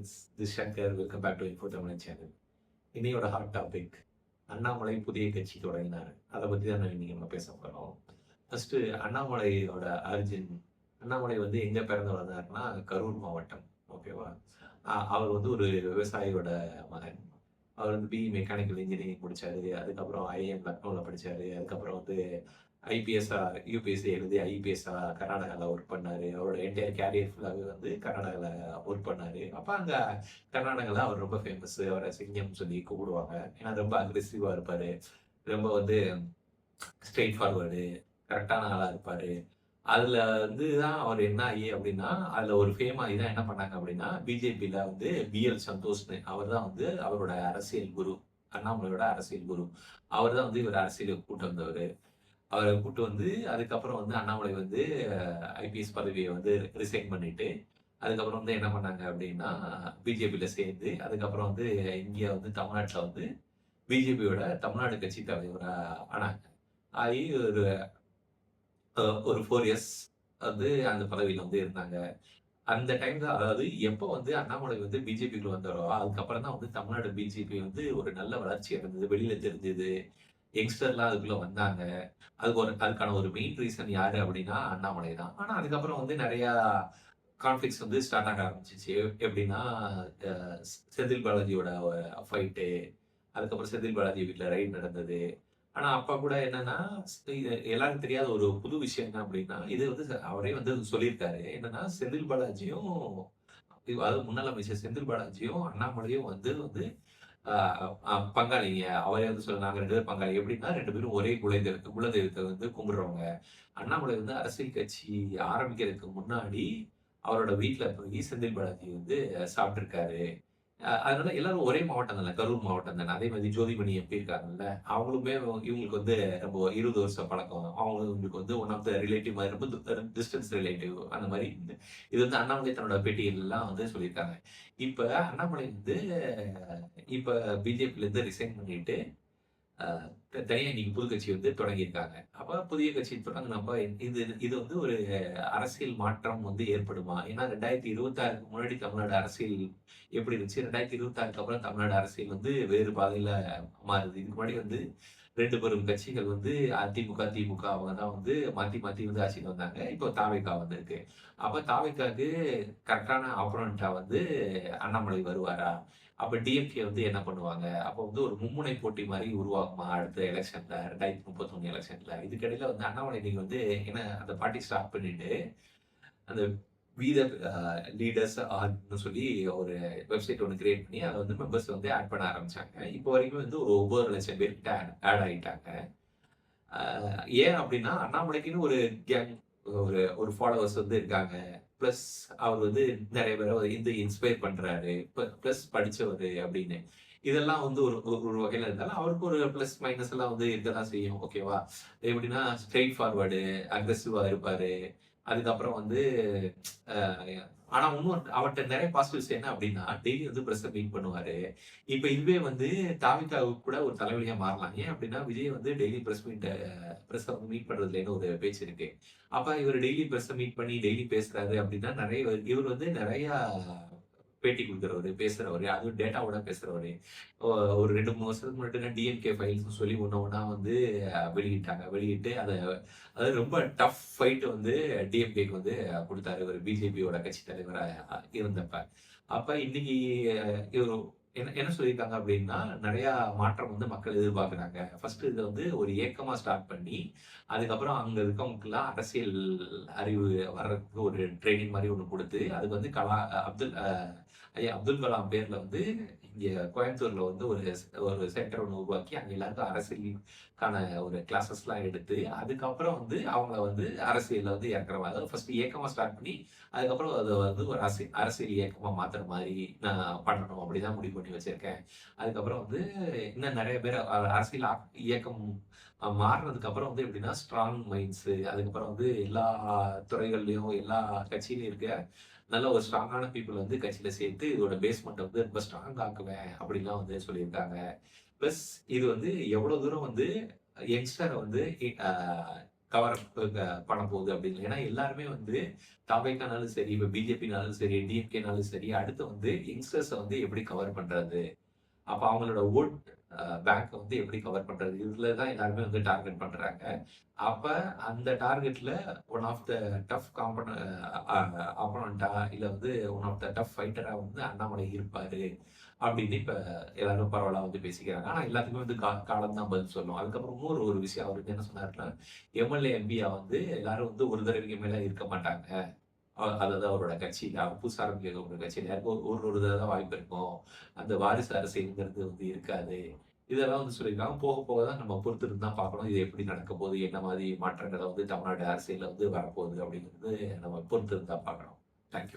Friends, this Shankar. Welcome back to info Tamil channel. இன்னையோட hot topic Annamalai புதிய கட்சி தொடங்கினார். அதை பற்றி தான் இன்னைக்கு நம்ம பேச போகிறோம். First அண்ணாமலையோட origin. அண்ணாமலை வந்து எங்கே பிறந்து வளர்ந்தாருன்னா கரூர் மாவட்டம். ஓகேவா? அவர் வந்து ஒரு விவசாயியோட மகன். அவர் வந்து பிஇ மெக்கானிக்கல் இன்ஜினியரிங் முடிச்சாரு. அதுக்கப்புறம் ஐஏஎம் லக்னோவில் படிச்சாரு. அதுக்கப்புறம் வந்து ஐபிஎஸ்ஸா யூபிஎஸ்சி எழுதி ஐபிஎஸ்ஸா கர்நாடகாவில் ஒர்க் பண்ணாரு. அவரோட என்டையர் கேரியர் ஃபுல்லாகவே வந்து கர்நாடகாவில் ஒர்க் பண்ணாரு. அப்போ அங்கே கர்நாடகாவில் அவர் ரொம்ப ஃபேமஸ். அவரை சிங்கம் சொல்லி கூப்பிடுவாங்க. ஏன்னா ரொம்ப அக்ரெசிவாக இருப்பார். ரொம்ப வந்து ஸ்ட்ரெயிட் ஃபார்வர்டு, கரெக்டான ஆளாக இருப்பார். அதில் வந்து தான் அவர் என்ன ஆகி அப்படின்னா, அதில் ஒரு ஃபேம் ஆகி தான் என்ன பண்ணாங்க அப்படின்னா, பிஜேபியில் வந்து பிஎல் சந்தோஷ்னு அவர் தான் வந்து அவரோட அரசியல் குரு. அண்ணாமலையோட அரசியல் குரு. அவர் தான் வந்து இவர் அரசியலுக்கு கூட்டு வந்தவர். அவரை கூட்டு வந்து அதுக்கப்புறம் வந்து அண்ணாமலை வந்து ஐபிஎஸ் பதவியை வந்து ரிசைன் பண்ணிட்டு அதுக்கப்புறம் வந்து என்ன பண்ணாங்க அப்படின்னா பிஜேபியில் சேர்ந்து அதுக்கப்புறம் வந்து இங்கே வந்து தமிழ்நாட்டில் வந்து பிஜேபியோட தமிழ்நாடு கட்சி தலைவராக ஆனாங்க. ஆகி ஒரு 4 இயர்ஸ் வந்து அந்த பதவியில் வந்து இருந்தாங்க. அந்த டைம்ல அதாவது எப்போ வந்து அண்ணாமலை வந்து பிஜேபிக்குள்ள வந்தாரோ அதுக்கப்புறம் தான் வந்து தமிழ்நாடு பிஜேபி வந்து ஒரு நல்ல வளர்ச்சி அடைந்தது, வெளியில தெரிஞ்சது. யங்ஸ்டர்லாம் அதுக்குள்ள வந்தாங்க. அதுக்கான ஒரு மெயின் ரீசன் யாரு அப்படின்னா அண்ணாமலை தான். ஆனா அதுக்கப்புறம் வந்து நிறைய கான்ஃப்ளிக்ட்ஸ் வந்து ஸ்டார்ட் ஆக ஆரம்பிச்சிச்சு. எப்படின்னா செந்தில் பாலாஜியோட ஃபைட்டு, அதுக்கப்புறம் செந்தில் பாலாஜி வீட்டில் ரைட் நடந்தது. ஆனா அப்ப கூட என்னன்னா எல்லாருக்கும் தெரியாத ஒரு புது விஷயம் என்ன அப்படின்னா இது வந்து அவரே வந்து சொல்லியிருக்காரு. என்னன்னா செந்தில் பாலாஜியும் அதாவது முன்னாள் அமைச்சர் செந்தில் பாலாஜியும் அண்ணாமலையும் வந்து வந்து பங்காளிங்க. அவரே வந்து நாங்க 2 பேரும் பங்காளி. எப்படின்னா 2 பேரும் ஒரே குலதெய்வத்தை வந்து கும்பிடுறவங்க. அண்ணாமலை வந்து அரசியல் கட்சி ஆரம்பிக்கிறதுக்கு முன்னாடி அவரோட வீட்ல போய் செந்தில் பாலாஜி வந்து சாப்பிட்டுருக்காரு. அதனால எல்லாரும் ஒரே மாவட்டம் தானே, கரூர் மாவட்டம் தானே. அதே மாதிரி ஜோதிமணி எம்பி இருக்காங்கல்ல, அவங்களுமே இவங்களுக்கு வந்து ரொம்ப 20 வருஷம் பழக்கம். அவங்களுக்கு வந்து ஒன் ஆஃப் த ரிலேட்டிவ் மாதிரி ரொம்ப டிஸ்டன்ஸ் ரிலேட்டிவ் அந்த மாதிரி. இது வந்து அண்ணாமலை தன்னோட பேட்டிகள்லாம் வந்து சொல்லியிருக்காங்க. இப்ப அண்ணாமலை வந்து இப்ப பிஜேபியிலேருந்து ரிசைன் பண்ணிட்டு தனியா இன்னைக்கு புது கட்சி வந்து தொடங்கியிருக்காங்க. அப்ப புதிய கட்சி தொடங்குனப்ப இது இது வந்து ஒரு அரசியல் மாற்றம் வந்து ஏற்படுமா? ஏன்னா 2026க்கு முன்னாடி தமிழ்நாடு அரசியல் எப்படி இருந்துச்சு? 2026க்கு அப்புறம் தமிழ்நாடு அரசியல் வந்து வேறு பாதையில மாறுது. இதுக்கு முன்னாடி வந்து 2 பெரும் கட்சிகள் வந்து அதிமுக, திமுக அவங்க தான் வந்து மாத்தி மாத்தி வந்து ஆட்சிக்கு வந்தாங்க. இப்போ தாவேகா வந்திருக்கு. அப்ப தாவேகாக்கு கரெக்டான ஆப்போனன்ட்டா வந்து அண்ணாமலை வருவாரா? அப்ப டிஎம்கே வந்து என்ன பண்ணுவாங்க? அப்ப வந்து ஒரு மும்முனை போட்டி மாரி உருவாகுமா அடுத்த எலக்ஷன்ல 2031 எலக்ஷன்ல? இதுக்கிடையில வந்து அண்ணாமலை இன்னைக்கு வந்து என்ன அந்த பார்ட்டி ஸ்டார்ட் பண்ணிட்டு, அந்த வி த லீடர்ஸ் ஆர்ன்னு சொல்லி ஒரு வெப்சைட் ஒண்ணு கிரியேட் பண்ணி, அத வந்து மெம்பர்ஸ் வந்து ஆட் பண்ண ஆரம்பிச்சாங்க. இப்போ வரைக்கும் வந்து ஒரு 9,00,000 பேர் கிட்ட ஆட் ஆயிட்டாங்க. அ ஏன் அப்டின்னா, அண்ணாமலைக்குன்னு ஒரு கேங் ஒரு ஒரு ஃபாலோவர்ஸ் வந்து இருக்காங்க. பிளஸ் அவர் வந்து நெறைய பேர வந்து இன்ஸ்பயர் பண்றாரு. பிளஸ் படிச்சவரு அப்படின்னு. இதெல்லாம் வந்து ஒரு ஒரு வகையில இருந்தாலும், அவருக்கு ஒரு பிளஸ், மைனஸ் எல்லாம் வந்து இருக்க தான் செய்யும். ஓகேவா? எப்படின்னா ஸ்ட்ரெய்ட் ஃபார்வர்டு, அக்ரெசிவா இருப்பாரு. அதுக்கப்புறம் வந்து அ ஆனா இன்னும் அவர்ட்ட நெறைய பாசிட்டிவ்ஸ் என்ன அப்படின்னா, டெய்லி வந்து பிரஸ்ஸ மீட் பண்ணுவாரு. இப்ப இதுவே வந்து தாவிகாவுக்கு கூட ஒரு தலைவலியா மாறலாம். ஏன் அப்படின்னா, விஜய் வந்து டெய்லி பிரஸ்ஸ வந்து மீட் பண்றது இல்லைன்னு ஒரு பேச்சு இருக்கு. அப்ப இவரு டெய்லி பிரஸ்ஸ மீட் பண்ணி டெய்லி பேசுறாரு அப்படின்னா, இவர் வந்து நெறையா பேட்டி குடுக்குறவரு, பேசுறவரு, அதுவும் டேட்டாவோட பேசுறவரு. ஒ ஒரு 2, 3 வருஷத்துக்கு முன்னாடி டிஎம்கே ஃபைல்ஸ்ன்னு சொல்லி ஒண்ணு ஒண்ணா வந்து வெளியிட்டாங்க. வெளியிட்டு அதாவது ரொம்ப டஃப் ஃபைட் வந்து டிஎம்கேக்கு வந்து குடுத்தாரு. இவரு பிஜேபியோட கட்சி தலைவரா இருந்தப்ப. அப்ப இன்னைக்கு இவரு என்ன என்ன சொல்லியிருக்காங்க அப்படின்னா, நெறையா மாற்றம் வந்து மக்கள் எதிர்பார்க்குறாங்க. ஃபர்ஸ்ட் இத வந்து ஒரு இயக்கமா ஸ்டார்ட் பண்ணி, அதுக்கப்புறம் அங்க இருக்கவங்களுக்கெல்லாம் அரசியல் அறிவு வர்றதுக்கு ஒரு ட்ரெய்னிங் மாரி ஒண்ணு குடுத்து, அதுக்கு வந்து ஐயா அப்துல் கலாம் பேர்ல வந்து இங்க கோயம்புத்தூர்ல வந்து ஒரு சென்டர் ஒண்ணு உருவாக்கி, அங்க எல்லாருக்கும் அரசியலுக்கான ஒரு கிளாஸஸ்லாம் எடுத்து, அதுக்கப்புறம் வந்து அவங்கள வந்து அரசியல்ல வந்து இறக்குற மாரி, அதாவது ஃபர்ஸ்ட் இயக்கமா ஸ்டார்ட் பண்ணி, அதுக்கப்புறம் அத வந்து ஒரு அரசியல் இயக்கமா மாத்துற மாரி நான் பண்ணணும் அப்படிதான் முடிவு பண்ணி வச்சிருக்கேன். அதுக்கப்புறம் வந்து இன்னும் நெறைய பேர் அரசியல் இயக்கம் மாறுனதுக்கு அப்புறம் வந்து எப்படின்னா, ஸ்ட்ராங் மைண்ட்ஸ் அதுக்கப்புறம் வந்து எல்லா துறைகள்லயும், எல்லா கட்சியிலும் இருக்க நல்ல ஒரு ஸ்ட்ராங்கான பீப்பிள் வந்து கட்சியில சேர்த்து இதோட பேஸ்மெண்ட்ட வந்து ரொம்ப ஸ்ட்ராங் ஆக்குவேன் அப்படின்லாம் வந்து சொல்லியிருக்காங்க. பிளஸ் இது வந்து எவ்வளோ தூரம் வந்து யங்ஸ்டர வந்து கவர் பண்ண போகுது அப்படின்னு. ஏன்னா எல்லாருமே வந்து தாவேக்கானாலும் சரி, இப்ப பிஜேபினாலும் சரி, டிஎம்கேனாலும் சரி, அடுத்து வந்து யங்ஸ்டர்ஸ வந்து எப்படி கவர் பண்றது? அப்ப அவங்களோட வோட் பேங்க்க வந்து எப்படி கவர் பண்றது? இதுல தான் எல்லாருமே வந்து டார்கெட் பண்றாங்க. அப்ப அந்த டார்கெட்ல ஒன் ஆஃப் த டஃப் அ ஆப்போனன்ட்டா இல்ல வந்து ஒன் ஆஃப் த டஃப் ஃபைட்டரா வந்து அண்ணாமலை இருப்பாரு. அப்படின்னு இப்ப எல்லாரும் பரவலா வந்து பேசிக்கிறாங்க. ஆனா எல்லாத்துக்குமே வந்து காலம் தான் பதில் சொல்லும். அதுக்கப்புறம் இன்னொரு ஒரு விஷயம் அவர் வந்து என்ன சொன்னாருன்னா, எம்எல்ஏ, எம்பியா வந்து எல்லாரும் வந்து ஒரு தடவைக்கு மேல இருக்க மாட்டாங்க. அதாவது அவரோட கட்சியில அவர் புதுசா ஆரம்பிக்கிற ஒரு கட்சியில யாருக்கும் ஒரு தடவ தான் வாய்ப்பு இருக்கும். அந்த வாரிசு அரசியல்ங்கிறது வந்து இருக்காது. இதெல்லாம் வந்து சொல்லியிருக்காங்க. போக போக தான் நம்ம பொறுத்திருந்து தான் பார்க்கணும். இது எப்படி நடக்க போகுது? என்ன மாதிரி மாற்றங்கள் வந்து தமிழ்நாடு அரசியல்ல வந்து வரப்போகுது? அப்படிங்கிறது நம்ம பொறுத்திருந்து தான் பார்க்கணும். Thank you.